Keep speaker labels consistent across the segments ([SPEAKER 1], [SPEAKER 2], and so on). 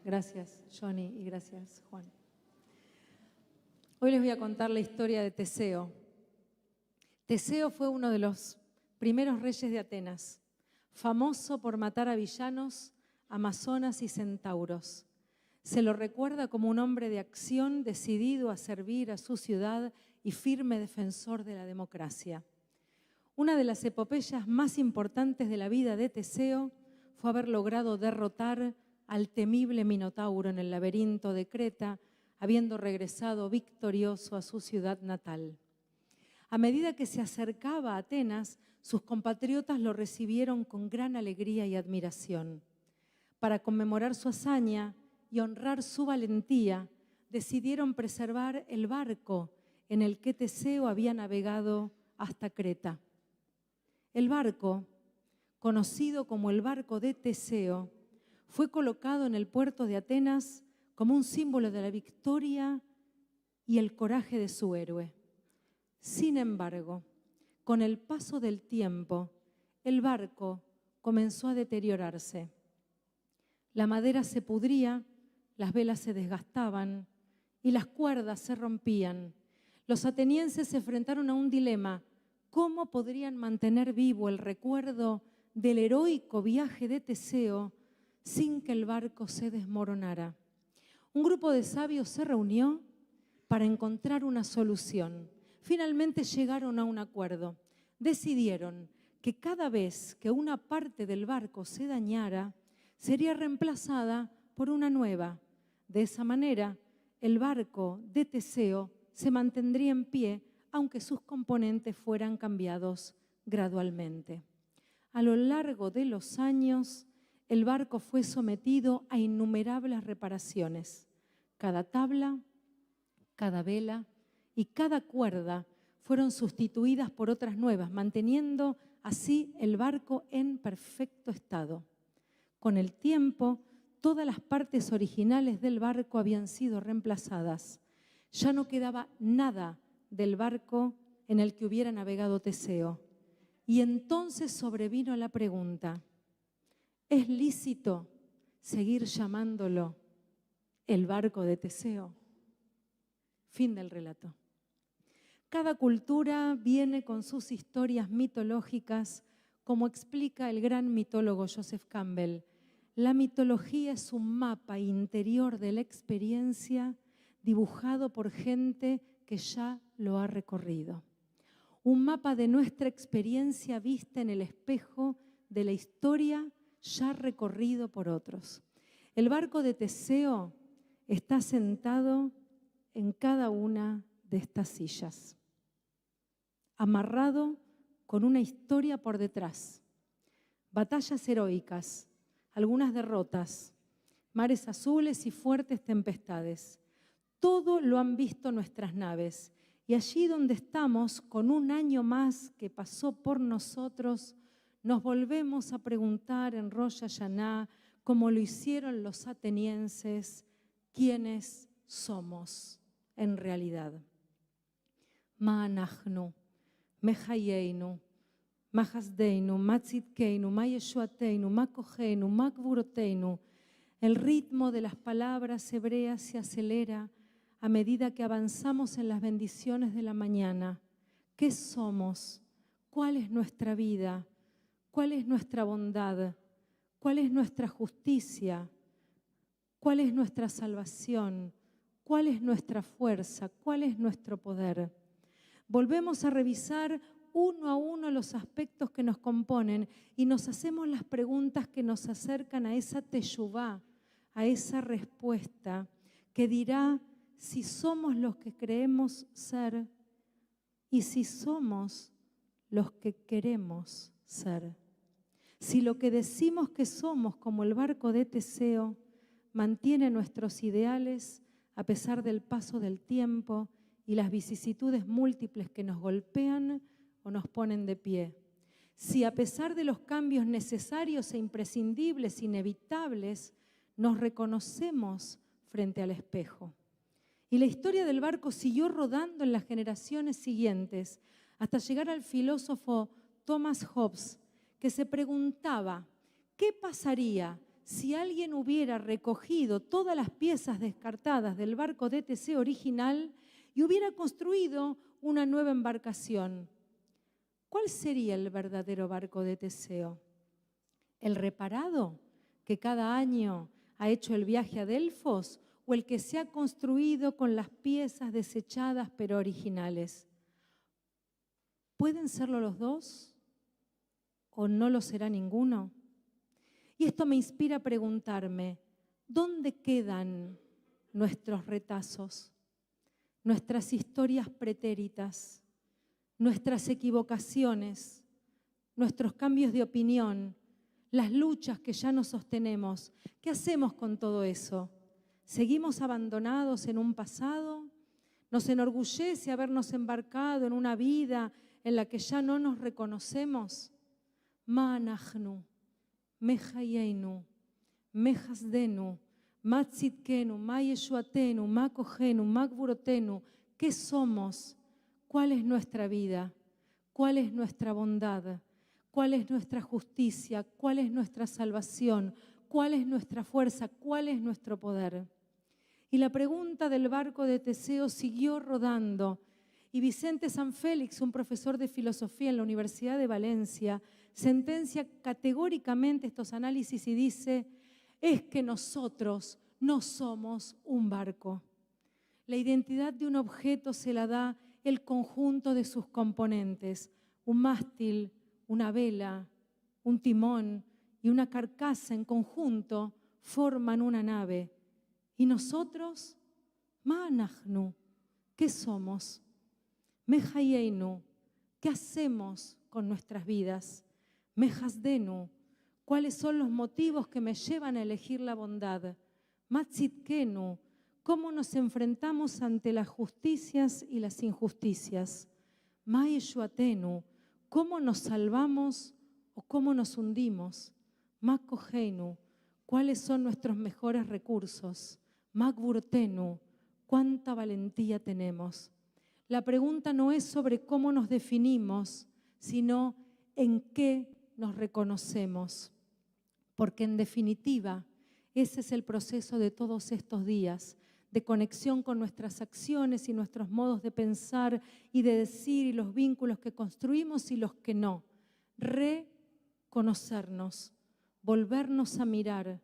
[SPEAKER 1] Gracias, Johnny, y gracias, Juan. Hoy les voy a contar la historia de Teseo. Teseo fue uno de los primeros reyes de Atenas, famoso por matar a villanos, amazonas y centauros. Se lo recuerda como un hombre de acción decidido a servir a su ciudad y firme defensor de la democracia. Una de las epopeyas más importantes de la vida de Teseo fue haber logrado derrotar al temible Minotauro en el laberinto de Creta, habiendo regresado victorioso a su ciudad natal. A medida que se acercaba a Atenas, sus compatriotas lo recibieron con gran alegría y admiración. Para conmemorar su hazaña y honrar su valentía, decidieron preservar el barco en el que Teseo había navegado hasta Creta. El barco, conocido como el barco de Teseo, fue colocado en el puerto de Atenas como un símbolo de la victoria y el coraje de su héroe. Sin embargo, con el paso del tiempo, el barco comenzó a deteriorarse. La madera se pudría, las velas se desgastaban y las cuerdas se rompían. Los atenienses se enfrentaron a un dilema: ¿cómo podrían mantener vivo el recuerdo del heroico viaje de Teseo sin que el barco se desmoronara? Un grupo de sabios se reunió para encontrar una solución. Finalmente llegaron a un acuerdo. Decidieron que cada vez que una parte del barco se dañara, sería reemplazada por una nueva. De esa manera, el barco de Teseo se mantendría en pie, aunque sus componentes fueran cambiados gradualmente. A lo largo de los años, el barco fue sometido a innumerables reparaciones. Cada tabla, cada vela y cada cuerda fueron sustituidas por otras nuevas, manteniendo así el barco en perfecto estado. Con el tiempo, todas las partes originales del barco habían sido reemplazadas. Ya no quedaba nada del barco en el que hubiera navegado Teseo. Y entonces sobrevino la pregunta: ¿es lícito seguir llamándolo el barco de Teseo? Fin del relato. Cada cultura viene con sus historias mitológicas, como explica el gran mitólogo Joseph Campbell. La mitología es un mapa interior de la experiencia dibujado por gente que ya lo ha recorrido. Un mapa de nuestra experiencia vista en el espejo de la historia ya recorrido por otros. El barco de Teseo está sentado en cada una de estas sillas, amarrado con una historia por detrás. Batallas heroicas, algunas derrotas, mares azules y fuertes tempestades. Todo lo han visto nuestras naves. Y allí donde estamos, con un año más que pasó por nosotros, nos volvemos a preguntar en Rosh Hashanah, como lo hicieron los atenienses, ¿quiénes somos en realidad? Ma anachnu, me hayeinu, ma hasdeinu, ma tzidkeinu, ma yeshuateinu, ma koheinu, ma gvuroteinu. El ritmo de las palabras hebreas se acelera a medida que avanzamos en las bendiciones de la mañana. ¿Qué somos? ¿Cuál es nuestra vida? ¿Cuál es nuestra bondad? ¿Cuál es nuestra justicia? ¿Cuál es nuestra salvación? ¿Cuál es nuestra fuerza? ¿Cuál es nuestro poder? Volvemos a revisar uno a uno los aspectos que nos componen y nos hacemos las preguntas que nos acercan a esa teshuvá, a esa respuesta que dirá si somos los que creemos ser y si somos los que queremos ser. Si lo que decimos que somos, como el barco de Teseo, mantiene nuestros ideales a pesar del paso del tiempo y las vicisitudes múltiples que nos golpean o nos ponen de pie. Si a pesar de los cambios necesarios e imprescindibles, inevitables, nos reconocemos frente al espejo. Y la historia del barco siguió rodando en las generaciones siguientes hasta llegar al filósofo Thomas Hobbes, que se preguntaba: ¿qué pasaría si alguien hubiera recogido todas las piezas descartadas del barco de Teseo original y hubiera construido una nueva embarcación? ¿Cuál sería el verdadero barco de Teseo? ¿El reparado, que cada año ha hecho el viaje a Delfos, o el que se ha construido con las piezas desechadas pero originales? ¿Pueden serlo los dos o no lo será ninguno? Y esto me inspira a preguntarme, ¿dónde quedan nuestros retazos, nuestras historias pretéritas, nuestras equivocaciones, nuestros cambios de opinión, las luchas que ya no sostenemos? ¿Qué hacemos con todo eso? ¿Seguimos abandonados en un pasado? ¿Nos enorgullece habernos embarcado en una vida en la que ya no nos reconocemos? Ma anachnu, me hayenu, me hasdenu, ma tzidkenu, ma yeshuatenu, ma kojenu, ma gvurotenu. ¿Qué somos? ¿Cuál es nuestra vida? ¿Cuál es nuestra bondad? ¿Cuál es nuestra justicia? ¿Cuál es nuestra salvación? ¿Cuál es nuestra fuerza? ¿Cuál es nuestro poder? Y la pregunta del barco de Teseo siguió rodando. Y Vicente Sanfélix, un profesor de filosofía en la Universidad de Valencia, sentencia categóricamente estos análisis y dice: es que nosotros no somos un barco. La identidad de un objeto se la da el conjunto de sus componentes: un mástil, una vela, un timón y una carcasa en conjunto forman una nave. ¿Y nosotros? Ma anachnu, ¿qué somos? Me hayenu, ¿qué hacemos con nuestras vidas? Me hasdenu, ¿cuáles son los motivos que me llevan a elegir la bondad? Ma tzidkenu, ¿cómo nos enfrentamos ante las justicias y las injusticias? Ma yeshuatenu, ¿cómo nos salvamos o cómo nos hundimos? Ma kojenu, ¿cuáles son nuestros mejores recursos? Ma gvurotenu, ¿cuánta valentía tenemos? La pregunta no es sobre cómo nos definimos, sino en qué nos reconocemos. Porque en definitiva, ese es el proceso de todos estos días, de conexión con nuestras acciones y nuestros modos de pensar y de decir, y los vínculos que construimos y los que no. Reconocernos, volvernos a mirar,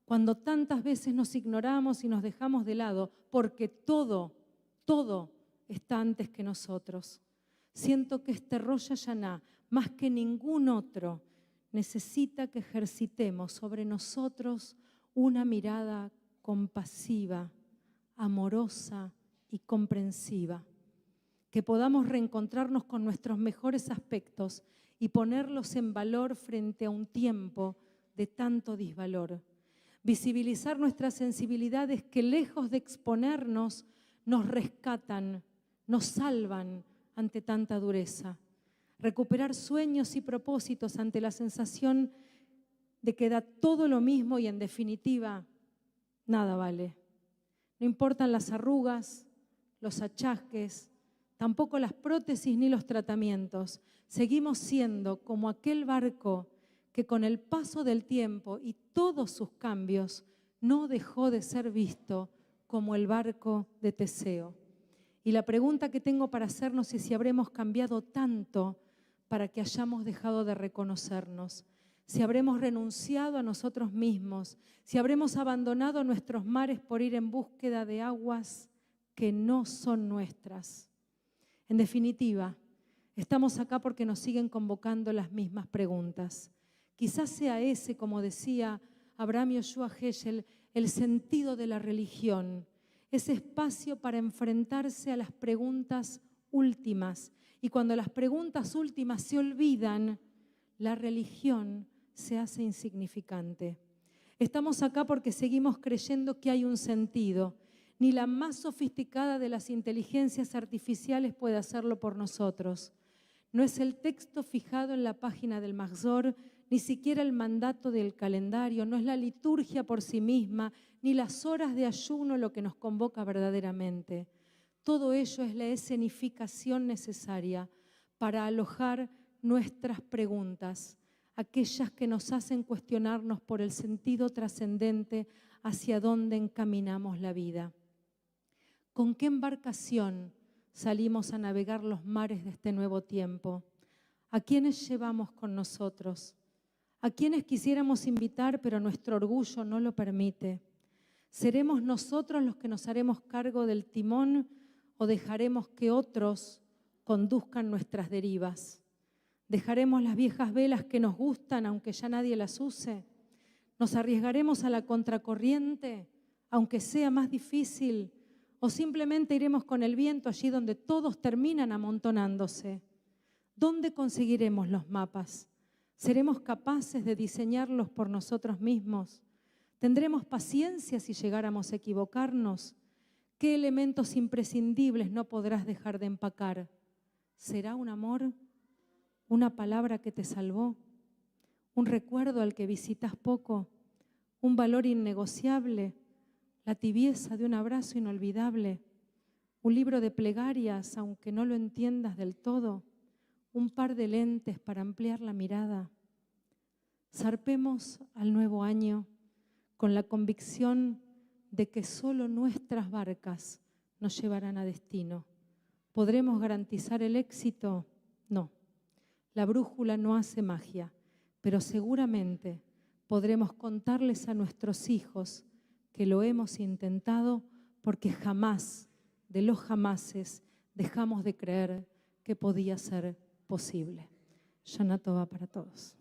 [SPEAKER 1] cuando tantas veces nos ignoramos y nos dejamos de lado, porque todo está antes que nosotros. Siento que este Rosh Hashaná, más que ningún otro, necesita que ejercitemos sobre nosotros una mirada compasiva, amorosa y comprensiva. Que podamos reencontrarnos con nuestros mejores aspectos y ponerlos en valor frente a un tiempo de tanto disvalor. Visibilizar nuestras sensibilidades que, lejos de exponernos, nos rescatan, nos salvan ante tanta dureza. Recuperar sueños y propósitos ante la sensación de que da todo lo mismo y en definitiva nada vale. No importan las arrugas, los achaques, tampoco las prótesis ni los tratamientos. Seguimos siendo como aquel barco que con el paso del tiempo y todos sus cambios no dejó de ser visto como el barco de Teseo. Y la pregunta que tengo para hacernos es si habremos cambiado tanto para que hayamos dejado de reconocernos, si habremos renunciado a nosotros mismos, si habremos abandonado nuestros mares por ir en búsqueda de aguas que no son nuestras. En definitiva, estamos acá porque nos siguen convocando las mismas preguntas. Quizás sea ese, como decía Abraham Yoshua Heschel, el sentido de la religión, ese espacio para enfrentarse a las preguntas últimas. Y cuando las preguntas últimas se olvidan, la religión se hace insignificante. Estamos acá porque seguimos creyendo que hay un sentido. Ni la más sofisticada de las inteligencias artificiales puede hacerlo por nosotros. No es el texto fijado en la página del Mahzor, ni siquiera el mandato del calendario, no es la liturgia por sí misma, ni las horas de ayuno lo que nos convoca verdaderamente. Todo ello es la escenificación necesaria para alojar nuestras preguntas, aquellas que nos hacen cuestionarnos por el sentido trascendente hacia dónde encaminamos la vida. ¿Con qué embarcación salimos a navegar los mares de este nuevo tiempo? ¿A quiénes llevamos con nosotros? ¿A quiénes quisiéramos invitar, pero nuestro orgullo no lo permite? ¿Seremos nosotros los que nos haremos cargo del timón o dejaremos que otros conduzcan nuestras derivas? ¿Dejaremos las viejas velas que nos gustan aunque ya nadie las use? ¿Nos arriesgaremos a la contracorriente aunque sea más difícil? ¿O simplemente iremos con el viento allí donde todos terminan amontonándose? ¿Dónde conseguiremos los mapas? ¿Seremos capaces de diseñarlos por nosotros mismos? ¿Tendremos paciencia si llegáramos a equivocarnos? ¿Qué elementos imprescindibles no podrás dejar de empacar? ¿Será un amor? ¿Una palabra que te salvó? ¿Un recuerdo al que visitas poco? ¿Un valor innegociable? ¿La tibieza de un abrazo inolvidable? ¿Un libro de plegarias, aunque no lo entiendas del todo? ¿Un par de lentes para ampliar la mirada? Zarpemos al nuevo año con la convicción de que solo nuestras barcas nos llevarán a destino. ¿Podremos garantizar el éxito? No. La brújula no hace magia, pero seguramente podremos contarles a nuestros hijos que lo hemos intentado porque jamás, de los jamases, dejamos de creer que podía ser posible. Shana Tova para todos.